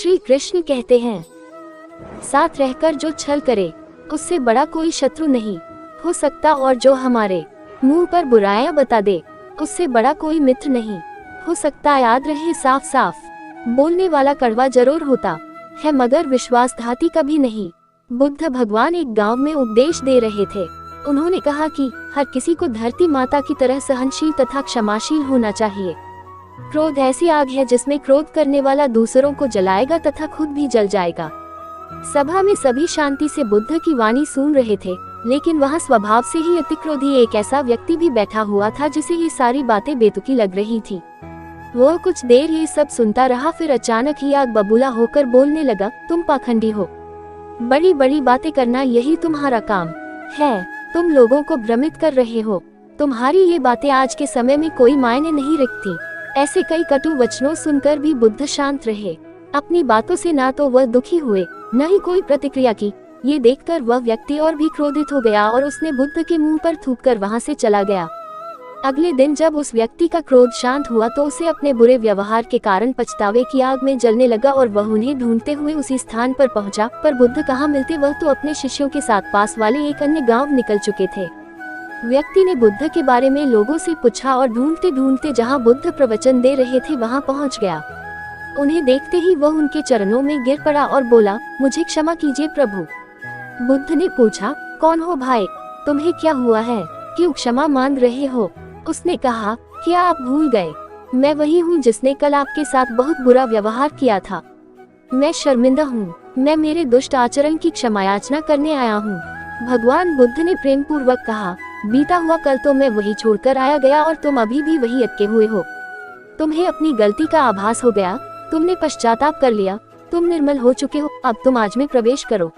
श्री कृष्ण कहते हैं, साथ रहकर जो छल करे उससे बड़ा कोई शत्रु नहीं हो सकता, और जो हमारे मुंह पर बुराइयां बता दे उससे बड़ा कोई मित्र नहीं हो सकता। याद रहे, साफ साफ बोलने वाला कड़वा जरूर होता है मगर विश्वासघाती कभी नहीं। बुद्ध भगवान एक गांव में उपदेश दे रहे थे। उन्होंने कहा कि हर किसी को धरती माता की तरह सहनशील तथा क्षमाशील होना चाहिए। क्रोध ऐसी आग है जिसमें क्रोध करने वाला दूसरों को जलाएगा तथा खुद भी जल जाएगा। सभा में सभी शांति से बुद्ध की वाणी सुन रहे थे, लेकिन वहाँ स्वभाव से ही अतिक्रोधी एक ऐसा व्यक्ति भी बैठा हुआ था जिसे ये सारी बातें बेतुकी लग रही थी। वो कुछ देर ये सब सुनता रहा, फिर अचानक ही आग बबूला होकर बोलने लगा, तुम पाखंडी हो, बड़ी बड़ी बातें करना यही तुम्हारा काम है, तुम लोगों को भ्रमित कर रहे हो, तुम्हारी ये बातें आज के समय में कोई मायने नहीं रखती। ऐसे कई कटु वचनों सुनकर भी बुद्ध शांत रहे। अपनी बातों से ना तो वह दुखी हुए न ही कोई प्रतिक्रिया की। ये देखकर वह व्यक्ति और भी क्रोधित हो गया और उसने बुद्ध के मुंह पर थूककर वहां से चला गया। अगले दिन जब उस व्यक्ति का क्रोध शांत हुआ तो उसे अपने बुरे व्यवहार के कारण पछतावे की आग में जलने लगा और वह उन्हें ढूंढते हुए उसी स्थान पर पहुंचा, पर बुद्ध कहाँ मिलते। वह तो अपने शिष्यों के साथ पास वाले एक अन्य गांव निकल चुके थे। व्यक्ति ने बुद्ध के बारे में लोगों से पूछा और ढूंढते ढूंढते जहाँ बुद्ध प्रवचन दे रहे थे वहाँ पहुँच गया। उन्हें देखते ही वह उनके चरणों में गिर पड़ा और बोला, मुझे क्षमा कीजिए प्रभु। बुद्ध ने पूछा, कौन हो भाई, तुम्हें क्या हुआ है, क्यों क्षमा मांग रहे हो? उसने कहा, क्या आप भूल गए, मैं वही हूँ जिसने कल आपके साथ बहुत बुरा व्यवहार किया था। मैं शर्मिंदा हूँ, मैं मेरे दुष्ट आचरण की क्षमा याचना करने आया हूँ। भगवान बुद्ध ने प्रेम पूर्वक कहा, बीता हुआ कल तो मैं वही छोड़कर आया गया और तुम अभी भी वही अटके हुए हो। तुम्हें अपनी गलती का आभास हो गया, तुमने पश्चाताप कर लिया, तुम निर्मल हो चुके हो, अब तुम आज में प्रवेश करो।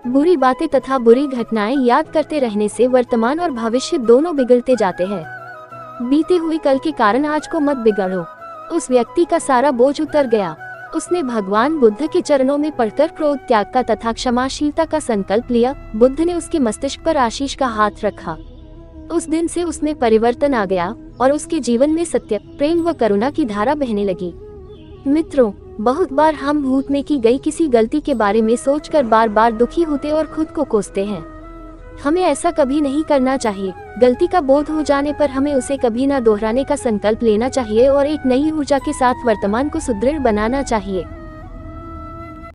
बुरी बातें तथा बुरी घटनाएं याद करते रहने से वर्तमान और भविष्य दोनों बिगड़ते जाते हैं। बीते हुए कल के कारण आज को मत बिगाड़ो। उस व्यक्ति का सारा बोझ उतर गया। उसने भगवान बुद्ध के चरणों में पड़कर क्रोध त्याग का तथा क्षमाशीलता का संकल्प लिया। बुद्ध ने उसके मस्तिष्क पर आशीष का हाथ रखा। उस दिन से उसमें परिवर्तन आ गया और उसके जीवन में सत्य, प्रेम व करुणा की धारा बहने लगी। मित्रों, बहुत बार हम भूत में की गई किसी गलती के बारे में सोचकर बार बार दुखी होते और खुद को कोसते हैं। हमें ऐसा कभी नहीं करना चाहिए। गलती का बोध हो जाने पर हमें उसे कभी न दोहराने का संकल्प लेना चाहिए और एक नई ऊर्जा के साथ वर्तमान को सुदृढ़ बनाना चाहिए।